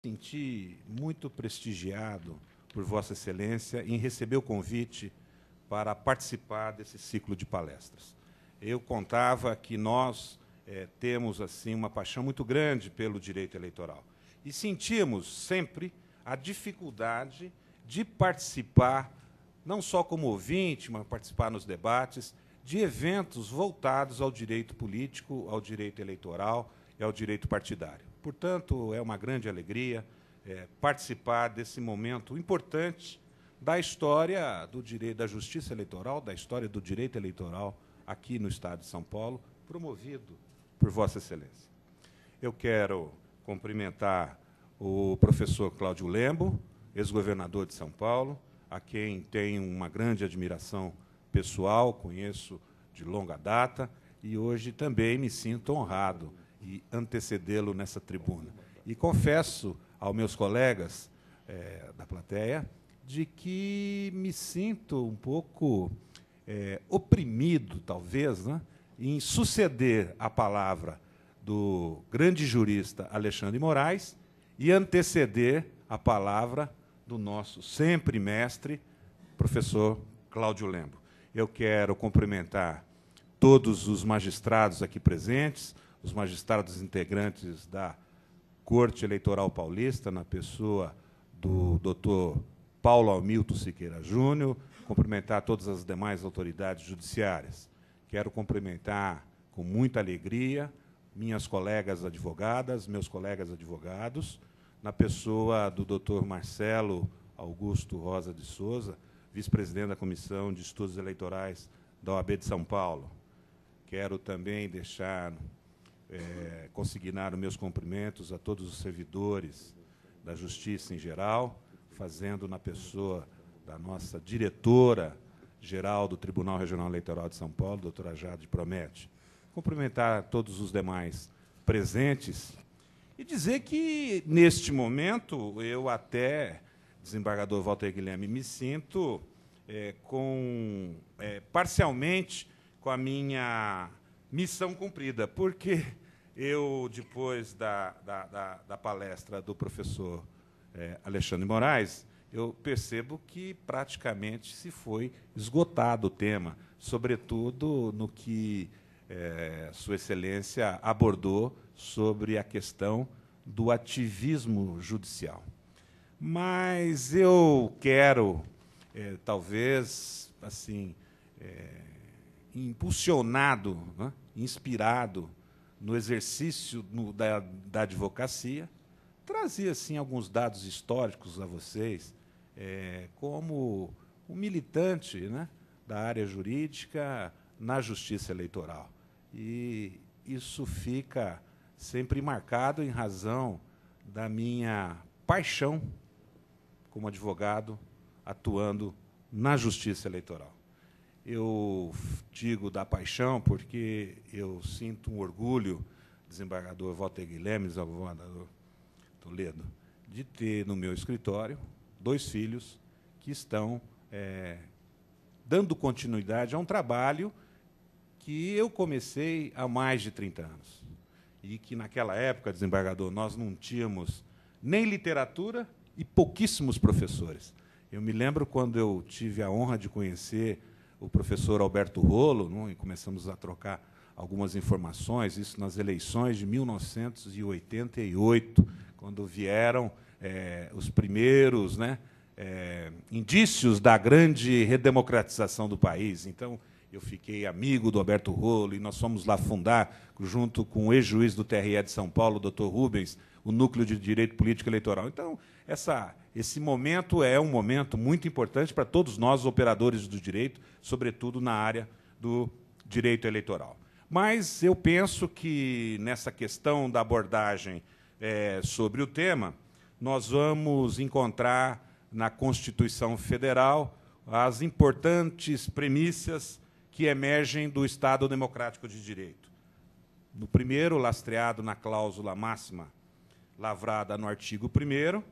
Senti muito prestigiado por Vossa Excelência em receber o convite para participar desse ciclo de palestras. Eu contava que nós temos assim uma paixão muito grande pelo direito eleitoral e sentimos sempre a dificuldade de participar, não só como ouvinte, mas participar nos debates, de eventos voltados ao direito político, ao direito eleitoral e ao direito partidário. Portanto, é uma grande alegria participar desse momento importante da história do direito, da justiça eleitoral, da história do direito eleitoral aqui no Estado de São Paulo, promovido por Vossa Excelência. Eu quero cumprimentar o professor Cláudio Lembo, ex-governador de São Paulo, a quem tenho uma grande admiração pessoal, conheço de longa data, e hoje também me sinto honrado e antecedê-lo nessa tribuna. E confesso aos meus colegas da plateia de que me sinto um pouco oprimido, talvez, né, em suceder a palavra do grande jurista Alexandre de Moraes e anteceder a palavra do nosso sempre mestre, professor Cláudio Lembo. Eu quero cumprimentar todos os magistrados aqui presentes, os magistrados integrantes da Corte Eleitoral Paulista, na pessoa do Dr. Paulo Hamilton Siqueira Júnior, cumprimentar todas as demais autoridades judiciárias. Quero cumprimentar com muita alegria minhas colegas advogadas, meus colegas advogados, na pessoa do Dr. Marcelo Augusto Rosa de Souza, vice-presidente da Comissão de Estudos Eleitorais da OAB de São Paulo. Quero também deixar consignar os meus cumprimentos a todos os servidores da Justiça em geral, fazendo na pessoa da nossa diretora-geral do Tribunal Regional Eleitoral de São Paulo, doutora Jade Promete. Cumprimentar todos os demais presentes e dizer que, neste momento, eu até, desembargador Walter Guilherme, me sinto parcialmente com a minha missão cumprida, porque eu, depois da palestra do professor Alexandre de Moraes, eu percebo que praticamente se foi esgotado o tema, sobretudo no que Sua Excelência abordou sobre a questão do ativismo judicial. Mas eu quero, talvez, assim, impulsionado, né, inspirado no exercício da advocacia, trazer assim alguns dados históricos a vocês, como um militante, né, da área jurídica na justiça eleitoral. E isso fica sempre marcado em razão da minha paixão como advogado atuando na justiça eleitoral. Eu digo da paixão porque eu sinto um orgulho, desembargador Walter Guilherme, desembargador Toledo, de ter no meu escritório 2 filhos que estão dando continuidade a um trabalho que eu comecei há mais de 30 anos. E que, naquela época, desembargador, nós não tínhamos nem literatura e pouquíssimos professores. Eu me lembro quando eu tive a honra de conhecer o professor Alberto Rolo, não, e começamos a trocar algumas informações, isso nas eleições de 1988, quando vieram os primeiros, né, indícios da grande redemocratização do país. Então, eu fiquei amigo do Alberto Rolo, e nós fomos lá fundar, junto com o ex-juiz do TRE de São Paulo, o doutor Rubens, o Núcleo de Direito Político Eleitoral. Então, esse momento é um momento muito importante para todos nós, operadores do direito, sobretudo na área do direito eleitoral. Mas eu penso que, nessa questão da abordagem sobre o tema, nós vamos encontrar na Constituição Federal as importantes premissas que emergem do Estado Democrático de Direito. No primeiro, lastreado na cláusula máxima, lavrada no artigo 1º,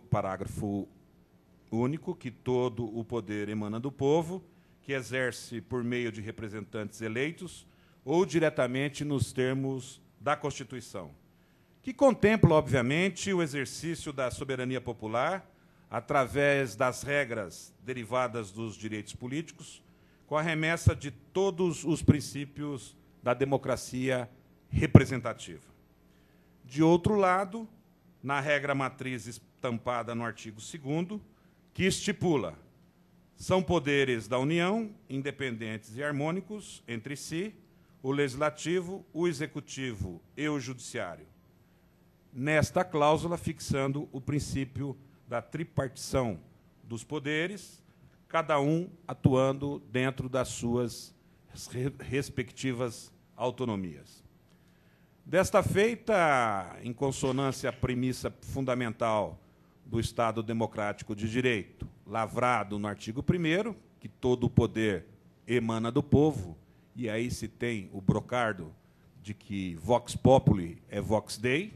parágrafo único, que todo o poder emana do povo, que exerce por meio de representantes eleitos ou diretamente nos termos da Constituição. que contempla, obviamente, o exercício da soberania popular através das regras derivadas dos direitos políticos, com a remessa de todos os princípios da democracia representativa. De outro lado, na regra matriz estampada no artigo 2º, que estipula: são poderes da União, independentes e harmônicos entre si, o Legislativo, o Executivo e o Judiciário. Nesta cláusula, fixando o princípio da tripartição dos poderes, cada um atuando dentro das suas respectivas autonomias. Desta feita, em consonância à premissa fundamental do Estado democrático de direito, lavrado no artigo 1º, que todo o poder emana do povo, e aí se tem o brocardo de que vox populi é vox dei,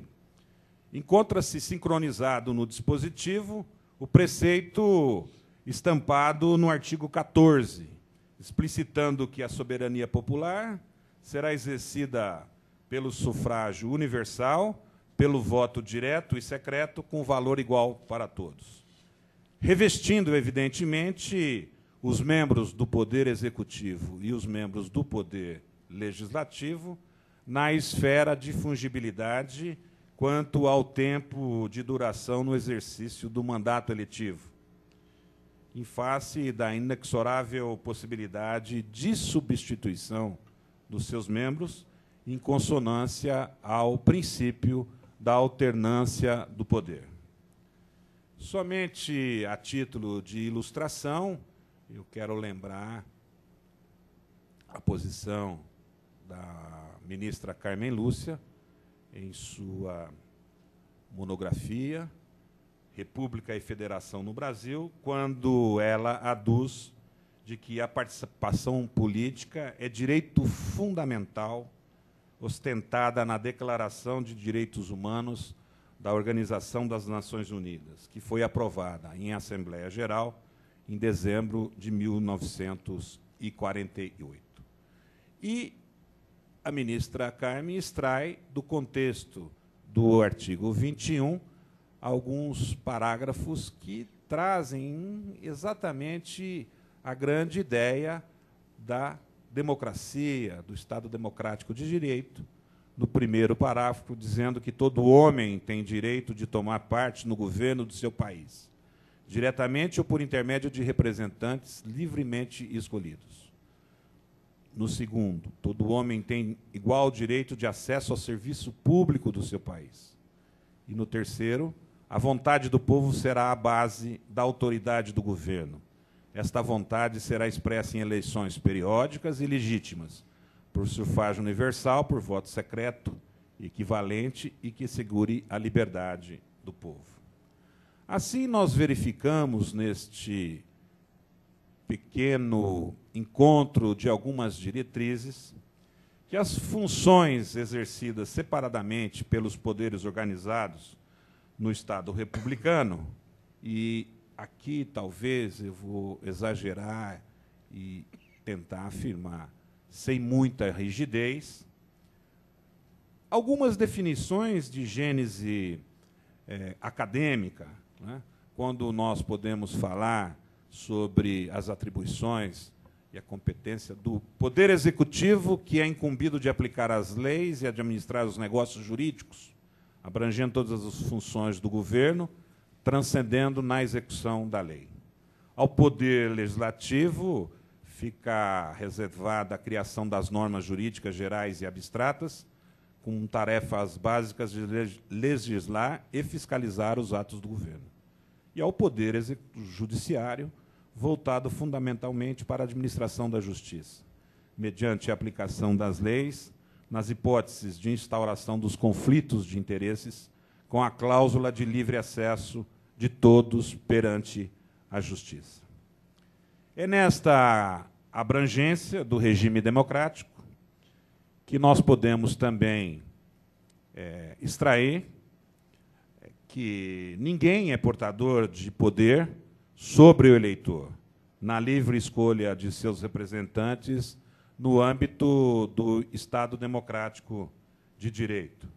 encontra-se sincronizado no dispositivo o preceito estampado no artigo 14, explicitando que a soberania popular será exercida pelo sufrágio universal, pelo voto direto e secreto, com valor igual para todos. Revestindo, evidentemente, os membros do Poder Executivo e os membros do Poder Legislativo na esfera de fungibilidade quanto ao tempo de duração no exercício do mandato eletivo, em face da inexorável possibilidade de substituição dos seus membros, em consonância ao princípio da alternância do poder. Somente a título de ilustração, eu quero lembrar a posição da ministra Carmen Lúcia, em sua monografia República e Federação no Brasil, quando ela aduz de que a participação política é direito fundamental ostentada na Declaração de Direitos Humanos da Organização das Nações Unidas, que foi aprovada em Assembleia Geral em dezembro de 1948. E a ministra Carmen extrai do contexto do artigo 21 alguns parágrafos que trazem exatamente a grande ideia da democracia, do Estado democrático de direito, no primeiro parágrafo, dizendo que todo homem tem direito de tomar parte no governo do seu país, diretamente ou por intermédio de representantes livremente escolhidos. No segundo, todo homem tem igual direito de acesso ao serviço público do seu país. E no terceiro, a vontade do povo será a base da autoridade do governo. Esta vontade será expressa em eleições periódicas e legítimas, por sufrágio universal, por voto secreto, equivalente e que segure a liberdade do povo. Assim, nós verificamos neste pequeno encontro de algumas diretrizes que as funções exercidas separadamente pelos poderes organizados no Estado republicano, e aqui talvez eu vou exagerar e tentar afirmar sem muita rigidez, algumas definições de gênese acadêmica, né, quando nós podemos falar sobre as atribuições e a competência do Poder Executivo, que é incumbido de aplicar as leis e administrar os negócios jurídicos, abrangendo todas as funções do governo, transcendendo na execução da lei. Ao Poder Legislativo fica reservada a criação das normas jurídicas gerais e abstratas, com tarefas básicas de legislar e fiscalizar os atos do governo. E ao Poder Judiciário, voltado fundamentalmente para a administração da justiça, mediante a aplicação das leis, nas hipóteses de instauração dos conflitos de interesses, com a cláusula de livre acesso de todos perante a justiça. É nesta abrangência do regime democrático que nós podemos também extrair que ninguém é portador de poder sobre o eleitor, na livre escolha de seus representantes no âmbito do Estado democrático de direito.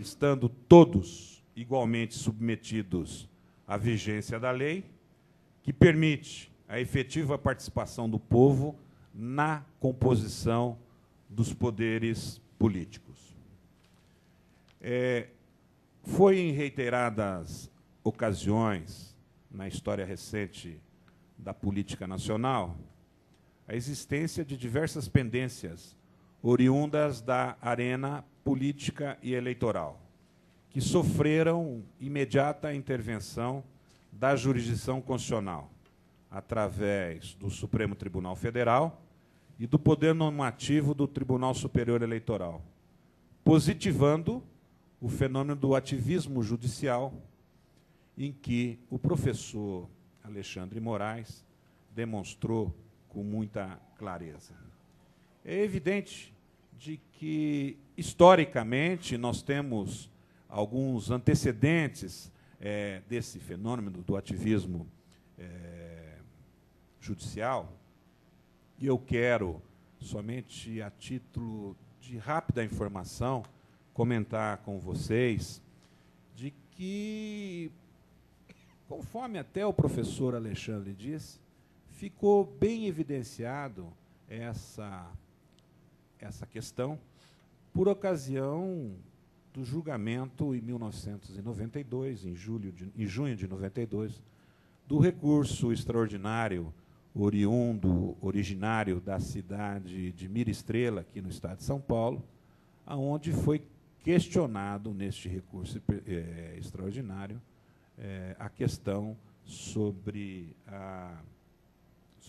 estando todos igualmente submetidos à vigência da lei, que permite a efetiva participação do povo na composição dos poderes políticos. Foi em reiteradas ocasiões, na história recente da política nacional, a existência de diversas pendências oriundas da arena política e eleitoral, que sofreram imediata intervenção da jurisdição constitucional, através do Supremo Tribunal Federal e do Poder Normativo do Tribunal Superior Eleitoral, positivando o fenômeno do ativismo judicial, em que o professor Alexandre Moraes demonstrou com muita clareza. É evidente de que, historicamente, nós temos alguns antecedentes desse fenômeno do ativismo judicial, e eu quero, somente a título de rápida informação, comentar com vocês de que, conforme até o professor Alexandre disse, ficou bem evidenciado essa questão por ocasião do julgamento em 1992, em junho de 92, do recurso extraordinário originário da cidade de Mira Estrela, aqui no estado de São Paulo, aonde foi questionado neste recurso extraordinário a questão sobre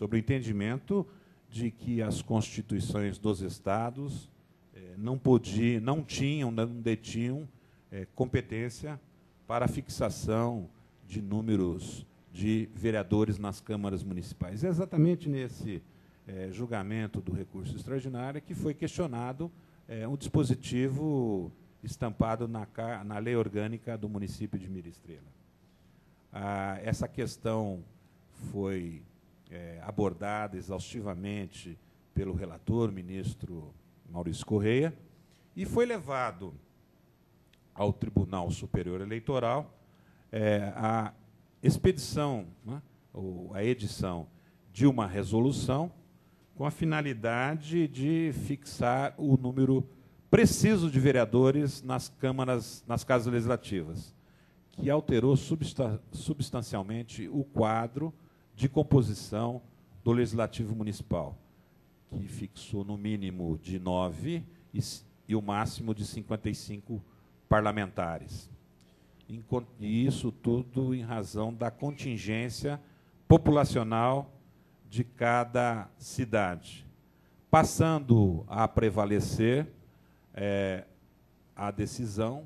o entendimento de que as constituições dos estados não detinham competência para a fixação de números de vereadores nas câmaras municipais. É exatamente nesse julgamento do recurso extraordinário que foi questionado um dispositivo estampado na lei orgânica do município de Mira Estrela. Essa questão foi abordada exaustivamente pelo relator, ministro Maurício Correia, e foi levado ao Tribunal Superior Eleitoral a expedição, né, ou a edição de uma resolução com a finalidade de fixar o número preciso de vereadores nas casas legislativas, que alterou substancialmente o quadro de composição do Legislativo Municipal, que fixou no mínimo de 9 e o máximo de 55 parlamentares. E isso tudo em razão da contingência populacional de cada cidade, passando a prevalecer a decisão,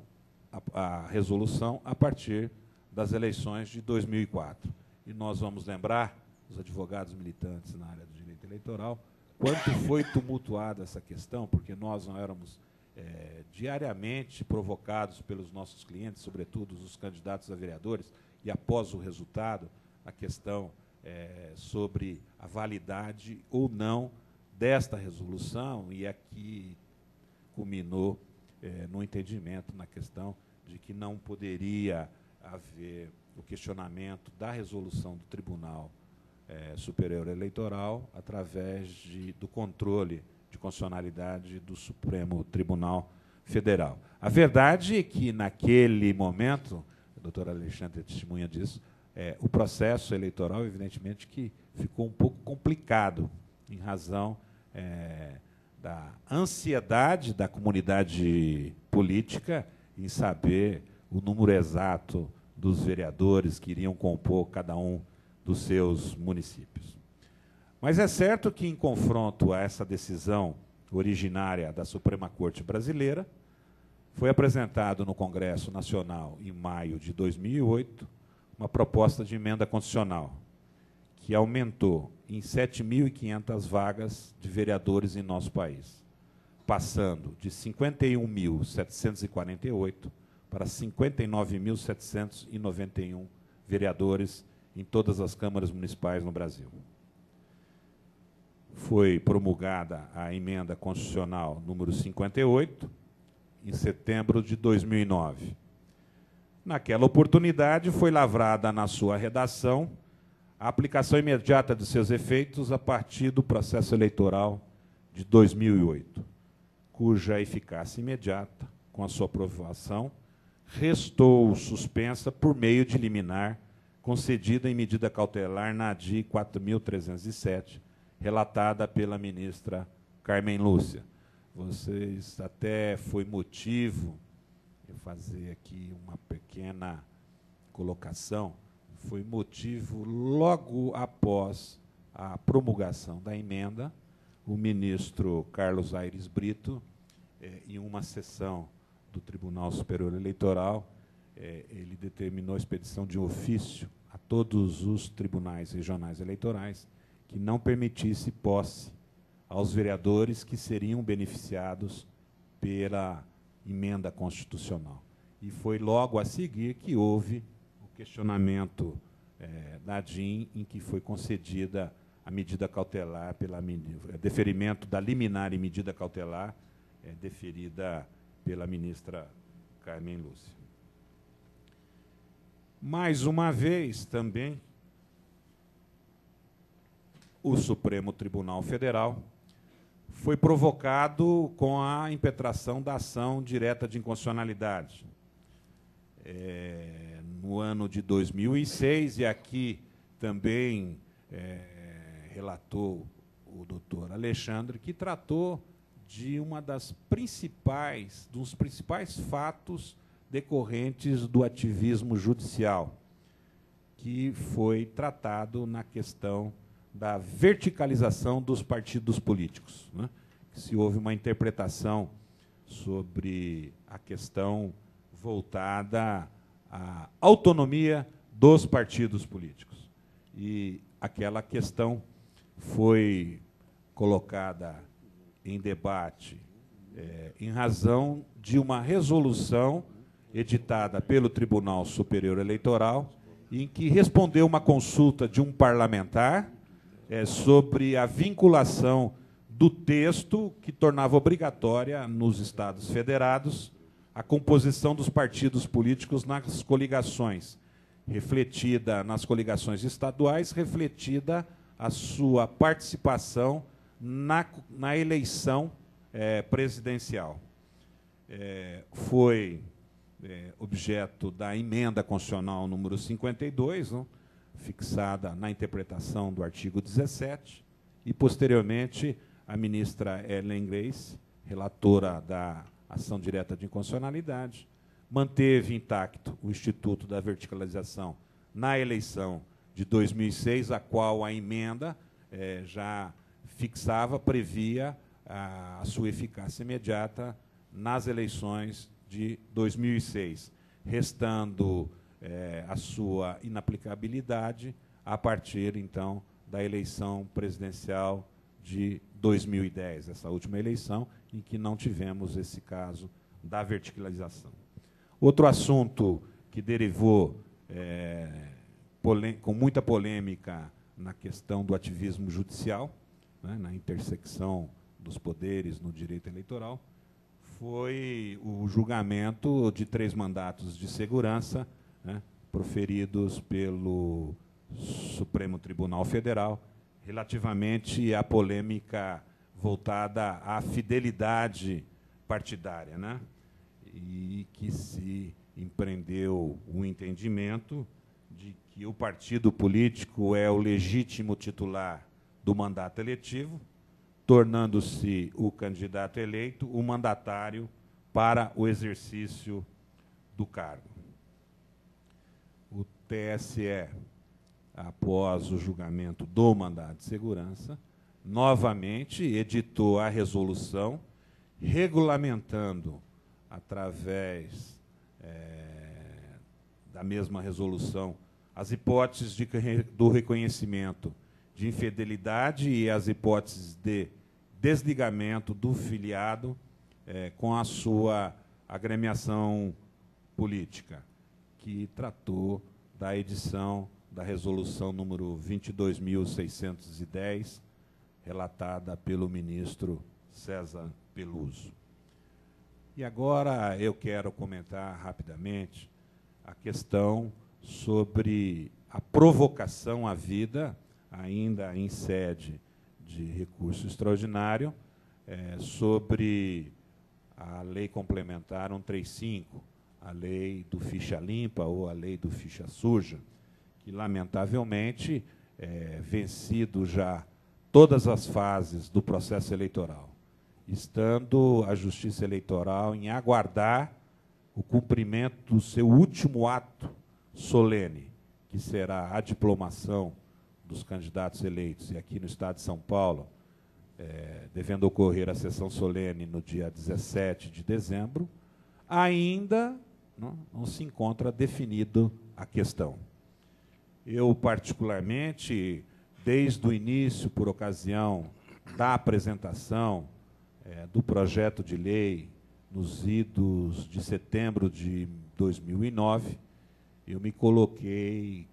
a resolução, a partir das eleições de 2004. E nós vamos lembrar, os advogados militantes na área do direito eleitoral, quanto foi tumultuada essa questão, porque nós não éramos diariamente provocados pelos nossos clientes, sobretudo os candidatos a vereadores, e após o resultado, a questão sobre a validade ou não desta resolução, e aqui culminou no entendimento na questão de que não poderia haver o questionamento da resolução do Tribunal Superior Eleitoral através do controle de constitucionalidade do Supremo Tribunal Federal. A verdade é que, naquele momento, a doutora Alexandre testemunha disso, o processo eleitoral, evidentemente, que ficou um pouco complicado em razão da ansiedade da comunidade política em saber o número exato dos vereadores que iriam compor cada um dos seus municípios. Mas é certo que, em confronto a essa decisão originária da Suprema Corte Brasileira, foi apresentado no Congresso Nacional, em maio de 2008, uma proposta de emenda constitucional, que aumentou em 7.500 vagas de vereadores em nosso país, passando de 51.748 para 59.791 vereadores em todas as câmaras municipais no Brasil. Foi promulgada a emenda constitucional número 58, em setembro de 2009. Naquela oportunidade, foi lavrada na sua redação a aplicação imediata de seus efeitos a partir do processo eleitoral de 2008, cuja eficácia imediata, com a sua aprovação, restou suspensa por meio de liminar concedida em medida cautelar na ADI 4.307, relatada pela ministra Carmen Lúcia. Vocês até foi motivo, eu fazer aqui uma pequena colocação, foi motivo, logo após a promulgação da emenda, o ministro Carlos Aires Brito, em uma sessão do Tribunal Superior Eleitoral, ele determinou a expedição de um ofício a todos os tribunais regionais eleitorais que não permitisse posse aos vereadores que seriam beneficiados pela emenda constitucional. E foi logo a seguir que houve o questionamento da ADIM, em que foi concedida a medida cautelar, deferimento da liminar e medida cautelar deferida pela ministra Carmen Lúcia. Mais uma vez, também, o Supremo Tribunal Federal foi provocado com a impetração da ação direta de inconstitucionalidade. No ano de 2006, e aqui também relatou o doutor Alexandre, que tratou de dos principais fatos decorrentes do ativismo judicial, que foi tratado na questão da verticalização dos partidos políticos, né? Se houve uma interpretação sobre a questão voltada à autonomia dos partidos políticos. E aquela questão foi colocada em debate em razão de uma resolução editada pelo Tribunal Superior Eleitoral, em que respondeu uma consulta de um parlamentar sobre a vinculação do texto que tornava obrigatória, nos Estados Federados, a composição dos partidos políticos nas coligações, refletida nas coligações estaduais, refletida a sua participação na eleição presidencial. Foi objeto da emenda constitucional número 52, não? Fixada na interpretação do artigo 17, e, posteriormente, a ministra Ellen Grace, relatora da ação direta de inconstitucionalidade, manteve intacto o Instituto da Verticalização na eleição de 2006, a qual a emenda já fixava, previa a sua eficácia imediata nas eleições de 2006, restando a sua inaplicabilidade a partir, então, da eleição presidencial de 2010, essa última eleição, em que não tivemos esse caso da verticalização. Outro assunto que derivou com muita polêmica na questão do ativismo judicial, né, na intersecção dos poderes no direito eleitoral, foi o julgamento de 3 mandatos de segurança, né, proferidos pelo Supremo Tribunal Federal, relativamente à polêmica voltada à fidelidade partidária, né, e que se empreendeu o entendimento de que o partido político é o legítimo titular do mandato eletivo, tornando-se o candidato eleito o mandatário para o exercício do cargo. O TSE, após o julgamento do mandado de segurança, novamente editou a resolução regulamentando, através da mesma resolução, as hipóteses do reconhecimento de infidelidade e as hipóteses de desligamento do filiado com a sua agremiação política, que tratou da edição da resolução número 22.610, relatada pelo ministro César Peluso. E agora eu quero comentar rapidamente a questão sobre a provocação à vida, ainda em sede de recurso extraordinário, sobre a Lei Complementar 135, a lei do ficha limpa ou a lei do ficha suja, que, lamentavelmente, vencido já todas as fases do processo eleitoral, estando a Justiça Eleitoral em aguardar o cumprimento do seu último ato solene, que será a diplomação dos candidatos eleitos, e aqui no Estado de São Paulo, devendo ocorrer a sessão solene no dia 17 de dezembro, ainda não se encontra definido a questão. Eu, particularmente, desde o início, por ocasião da apresentação do projeto de lei nos idos de setembro de 2009, eu me coloquei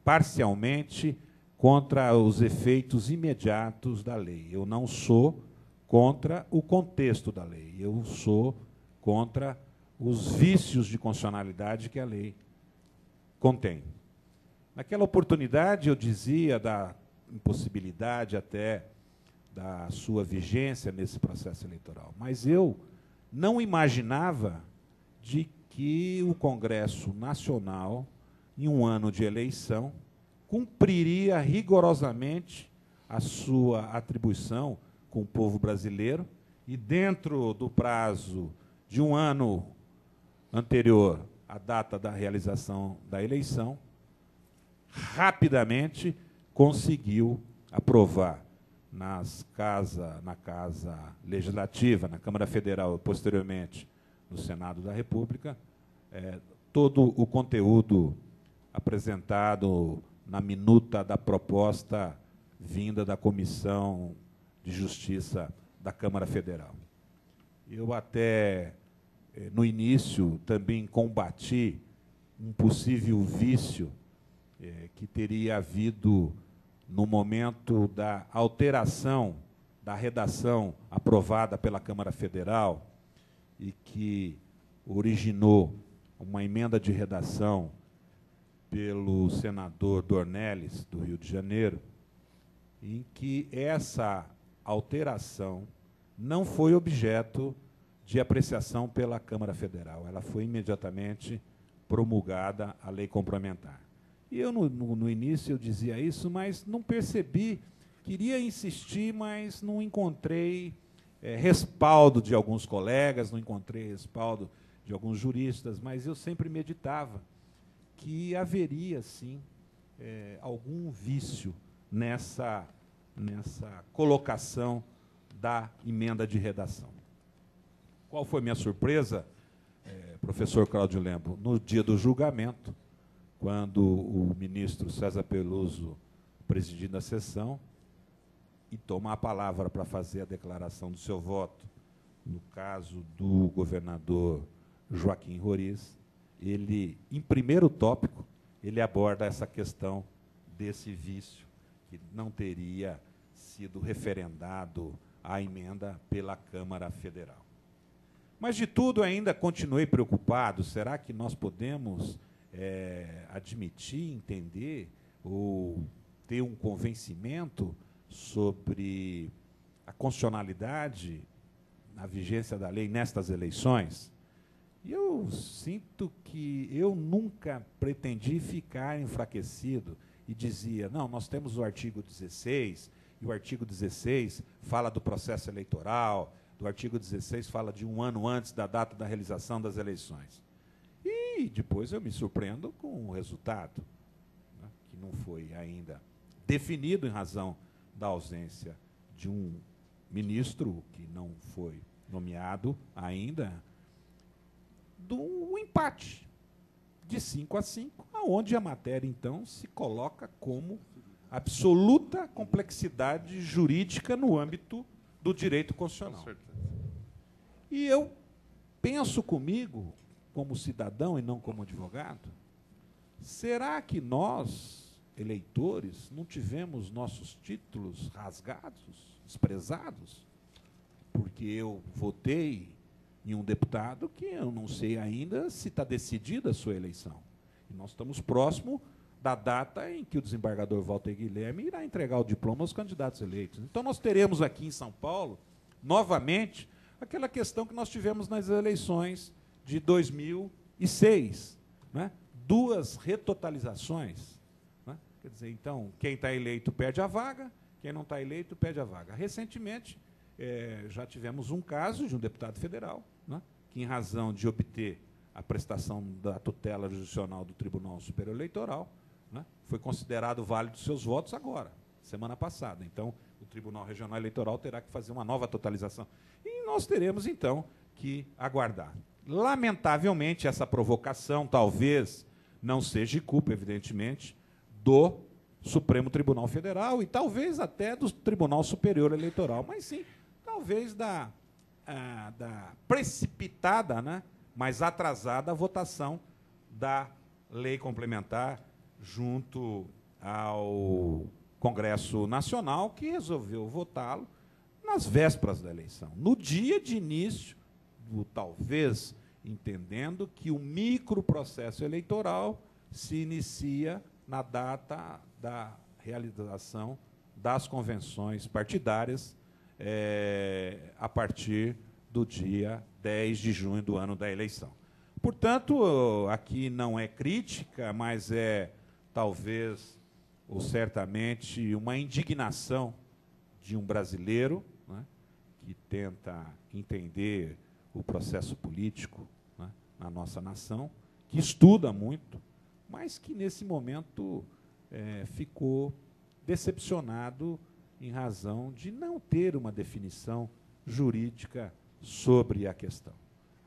parcialmente contra os efeitos imediatos da lei. Eu não sou contra o contexto da lei, eu sou contra os vícios de constitucionalidade que a lei contém. Naquela oportunidade, eu dizia da impossibilidade até da sua vigência nesse processo eleitoral, mas eu não imaginava de que o Congresso Nacional, em um ano de eleição, cumpriria rigorosamente a sua atribuição com o povo brasileiro e, dentro do prazo de um ano anterior à data da realização da eleição, rapidamente conseguiu aprovar na Casa Legislativa, na Câmara Federal e, posteriormente, no Senado da República, todo o conteúdo apresentado na minuta da proposta vinda da Comissão de Justiça da Câmara Federal. Eu até, no início, também combati um possível vício que teria havido no momento da alteração da redação aprovada pela Câmara Federal e que originou uma emenda de redação pelo senador Dornelles, do Rio de Janeiro, em que essa alteração não foi objeto de apreciação pela Câmara Federal. Ela foi imediatamente promulgada a lei complementar. E eu, no início, eu dizia isso, mas não percebi, queria insistir, mas não encontrei respaldo de alguns colegas, não encontrei respaldo de alguns juristas, mas eu sempre meditava que haveria, sim, algum vício nessa colocação da emenda de redação. Qual foi minha surpresa, professor Cláudio Lembo? No dia do julgamento, quando o ministro César Peluso, presidindo a sessão, e tomar a palavra para fazer a declaração do seu voto, no caso do governador Joaquim Roriz, ele, em primeiro tópico, ele aborda essa questão desse vício, que não teria sido referendado a emenda pela Câmara Federal. Mas, de tudo, ainda continuei preocupado. Será que nós podemos admitir, entender, ou ter um convencimento sobre a constitucionalidade na vigência da lei nestas eleições? E eu sinto que eu nunca pretendi ficar enfraquecido e dizia, não, nós temos o artigo 16, e o artigo 16 fala do processo eleitoral, do artigo 16 fala de um ano antes da data da realização das eleições. E depois eu me surpreendo com o resultado, né, que não foi ainda definido em razão da ausência de um ministro que não foi nomeado ainda, do empate de 5-5, aonde a matéria, então, se coloca como absoluta complexidade jurídica no âmbito do direito constitucional. Com certeza. E eu penso comigo, como cidadão e não como advogado, será que nós, eleitores, não tivemos nossos títulos rasgados, desprezados? Porque eu votei em um deputado que eu não sei ainda se está decidida a sua eleição. E nós estamos próximo da data em que o desembargador Walter Guilherme irá entregar o diploma aos candidatos eleitos. Então, nós teremos aqui em São Paulo, novamente, aquela questão que nós tivemos nas eleições de 2006, né? 2 retotalizações. Né? Quer dizer, então, quem está eleito perde a vaga, quem não está eleito perde a vaga. Recentemente, já tivemos um caso de um deputado federal, né? Que, em razão de obter a prestação da tutela jurisdicional do Tribunal Superior Eleitoral, né, foi considerado válido seus votos agora, semana passada. Então, o Tribunal Regional Eleitoral terá que fazer uma nova totalização. E nós teremos, então, que aguardar. Lamentavelmente, essa provocação talvez não seja culpa, evidentemente, do Supremo Tribunal Federal e talvez até do Tribunal Superior Eleitoral, mas sim, talvez da precipitada, né, mas atrasada votação da lei complementar junto ao Congresso Nacional, que resolveu votá-lo nas vésperas da eleição, no dia de início, talvez entendendo que o microprocesso eleitoral se inicia na data da realização das convenções partidárias, a partir do dia 10 de junho do ano da eleição. Portanto, aqui não é crítica, mas é, talvez, ou certamente, uma indignação de um brasileiro, né, que tenta entender o processo político, né, na nossa nação, que estuda muito, mas que, nesse momento, ficou decepcionado em razão de não ter uma definição jurídica sobre a questão.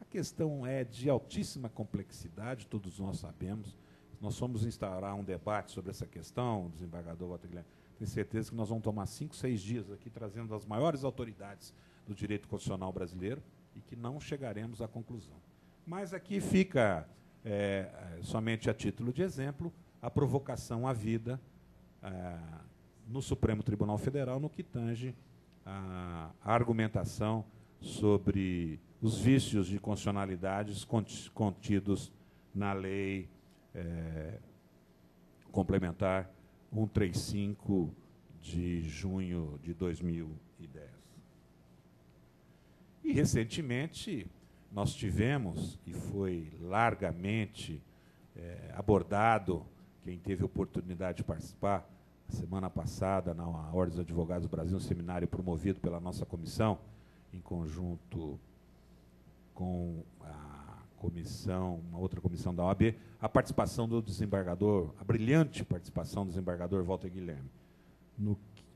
A questão é de altíssima complexidade, todos nós sabemos. Nós fomos instaurar um debate sobre essa questão, o desembargador Walter Guilherme. Tenho certeza que nós vamos tomar 5, 6 dias aqui, trazendo as maiores autoridades do direito constitucional brasileiro, e que não chegaremos à conclusão. Mas aqui fica, somente a título de exemplo, a provocação à vida no Supremo Tribunal Federal, no que tange a argumentação sobre os vícios de constitucionalidades contidos na lei complementar 135 de junho de 2010. E, recentemente, nós tivemos, e foi largamente abordado, quem teve oportunidade de participar, semana passada, na Ordem dos Advogados do Brasil, um seminário promovido pela nossa comissão, em conjunto com uma outra comissão da OAB, a participação do desembargador, a brilhante participação do desembargador Walter Guilherme,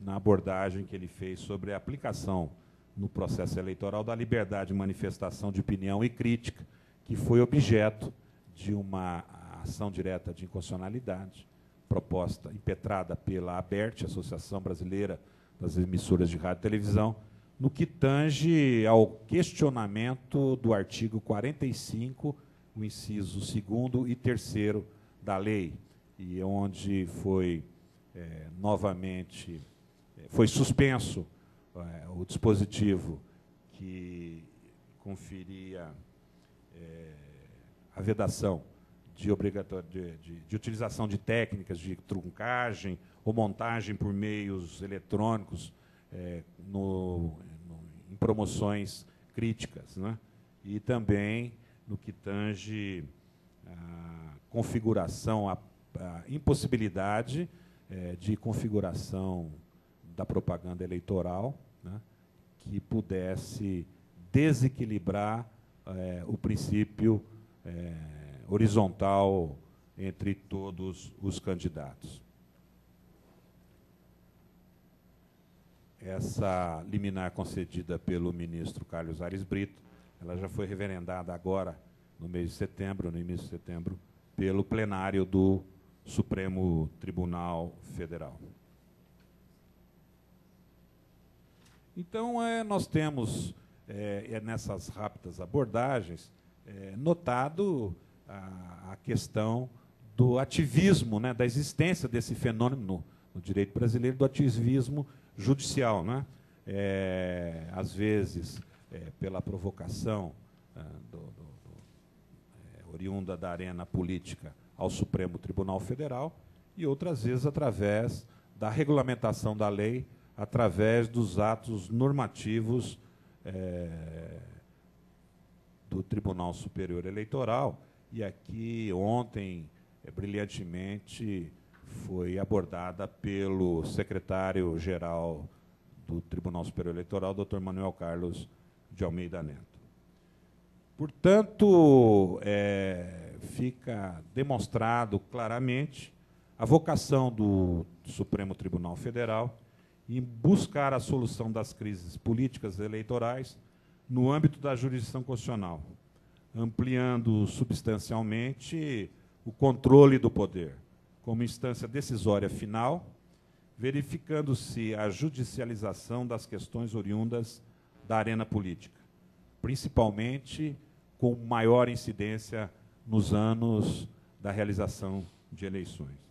na abordagem que ele fez sobre a aplicação no processo eleitoral da liberdade de manifestação de opinião e crítica, que foi objeto de uma ação direta de inconstitucionalidade, proposta, impetrada pela ABERT, Associação Brasileira das Emissoras de Rádio e Televisão, no que tange ao questionamento do artigo 45, o inciso 2º e 3º da lei, e onde foi, novamente, foi suspenso o dispositivo que conferia a vedação de utilização de técnicas de truncagem ou montagem por meios eletrônicos em promoções críticas, né? E também no que tange a configuração, a impossibilidade de configuração da propaganda eleitoral, né, que pudesse desequilibrar o princípio horizontal entre todos os candidatos. Essa liminar concedida pelo ministro Carlos Aires Brito, ela já foi referendada agora, no mês de setembro, no início de setembro, pelo plenário do Supremo Tribunal Federal. Então, nós temos, nessas rápidas abordagens, notado a questão do ativismo, né, da existência desse fenômeno no direito brasileiro, do ativismo judicial, né? Às vezes, pela provocação oriunda da arena política ao Supremo Tribunal Federal, e outras vezes através da regulamentação da lei, através dos atos normativos do Tribunal Superior Eleitoral. E aqui, ontem, brilhantemente, foi abordada pelo secretário-geral do Tribunal Superior Eleitoral, Dr. Manuel Carlos de Almeida Neto. Portanto, fica demonstrado claramente a vocação do Supremo Tribunal Federal em buscar a solução das crises políticas e eleitorais no âmbito da jurisdição constitucional, ampliando substancialmente o controle do poder como instância decisória final, verificando-se a judicialização das questões oriundas da arena política, principalmente com maior incidência nos anos da realização de eleições.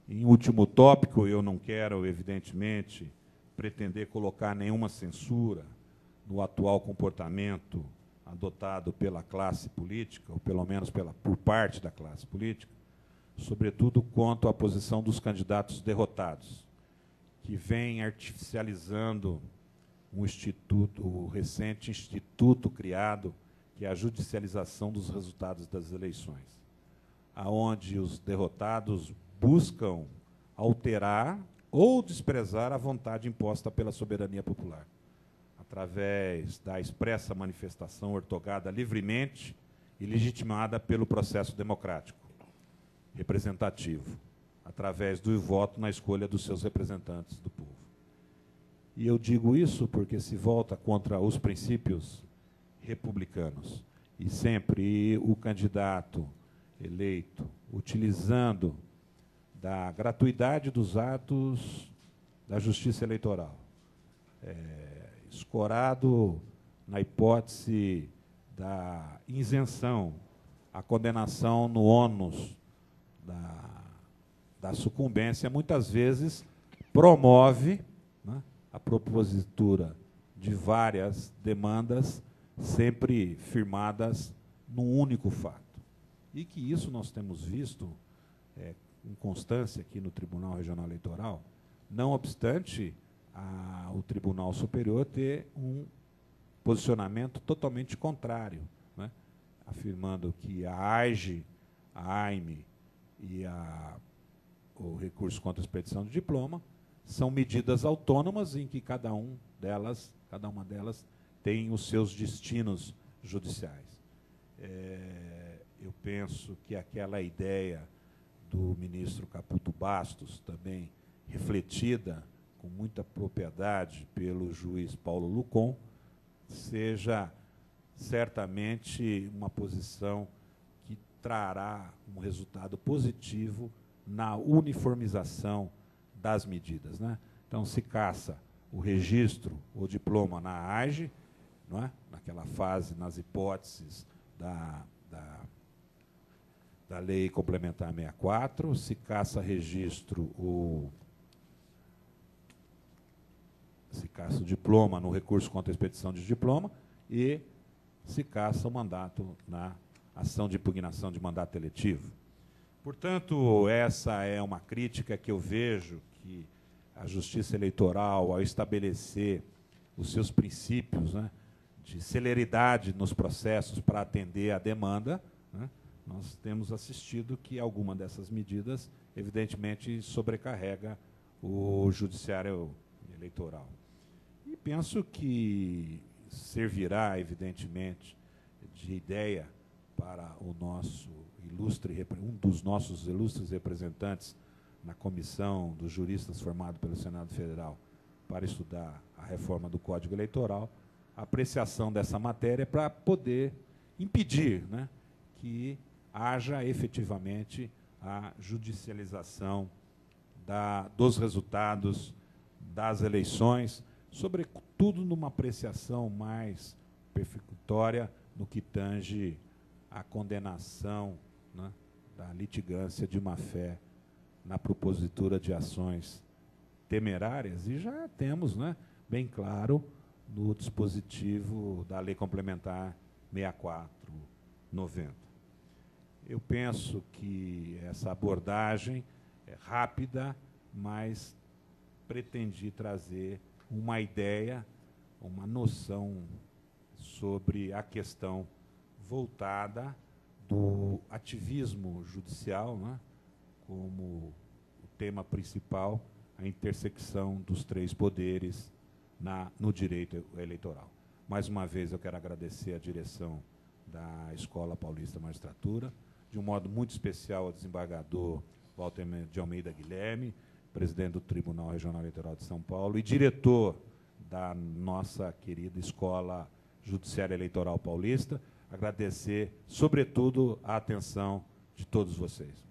Em último tópico, eu não quero, evidentemente, pretender colocar nenhuma censura no atual comportamento adotado pela classe política, ou pelo menos por parte da classe política, sobretudo quanto à posição dos candidatos derrotados, que vem artificializando o recente instituto criado, que é a judicialização dos resultados das eleições, aonde os derrotados buscam alterar ou desprezar a vontade imposta pela soberania popular, através da expressa manifestação ortogada livremente e legitimada pelo processo democrático representativo, através do voto na escolha dos seus representantes do povo. E eu digo isso porque se volta contra os princípios republicanos. E sempre o candidato eleito, utilizando da gratuidade dos atos da justiça eleitoral, escorado na hipótese da isenção, a condenação no ônus da sucumbência, muitas vezes promove, né, a propositura de várias demandas sempre firmadas num único fato. E que isso nós temos visto com constância aqui no Tribunal Regional Eleitoral, não obstante o Tribunal Superior ter um posicionamento totalmente contrário, né, afirmando que a AIGE, a AIME e o recurso contra a expedição de diploma são medidas autônomas em que cada uma delas tem os seus destinos judiciais. Eu penso que aquela ideia do ministro Caputo Bastos, também refletida com muita propriedade pelo juiz Paulo Lucon, seja certamente uma posição que trará um resultado positivo na uniformização das medidas, né? Então, se caça o registro ou diploma na AIGE, não é? Naquela fase, nas hipóteses da Lei Complementar 64, se caça registro se caça o diploma no recurso contra a expedição de diploma e se caça o mandato na ação de impugnação de mandato eletivo. Portanto, essa é uma crítica que eu vejo que a Justiça Eleitoral, ao estabelecer os seus princípios, né, de celeridade nos processos para atender à demanda, né, nós temos assistido que alguma dessas medidas, evidentemente, sobrecarrega o judiciário eleitoral. E penso que servirá, evidentemente, de ideia para o nosso um dos nossos ilustres representantes na comissão dos juristas formado pelo Senado Federal para estudar a reforma do Código Eleitoral, a apreciação dessa matéria para poder impedir, né, que haja efetivamente a judicialização dos resultados das eleições, sobretudo numa apreciação mais persecutória no que tange à condenação, né, da litigância de má-fé na propositura de ações temerárias, e já temos, né, bem claro no dispositivo da Lei Complementar 6490. Eu penso que essa abordagem é rápida, mas pretendi trazer uma ideia, uma noção sobre a questão voltada do ativismo judicial, né, como o tema principal, a intersecção dos três poderes no direito eleitoral. Mais uma vez, eu quero agradecer a direção da Escola Paulista de Magistratura, de um modo muito especial ao desembargador Walter de Almeida Guilherme, presidente do Tribunal Regional Eleitoral de São Paulo e diretor da nossa querida Escola Judiciária Eleitoral Paulista. Agradecer, sobretudo, a atenção de todos vocês.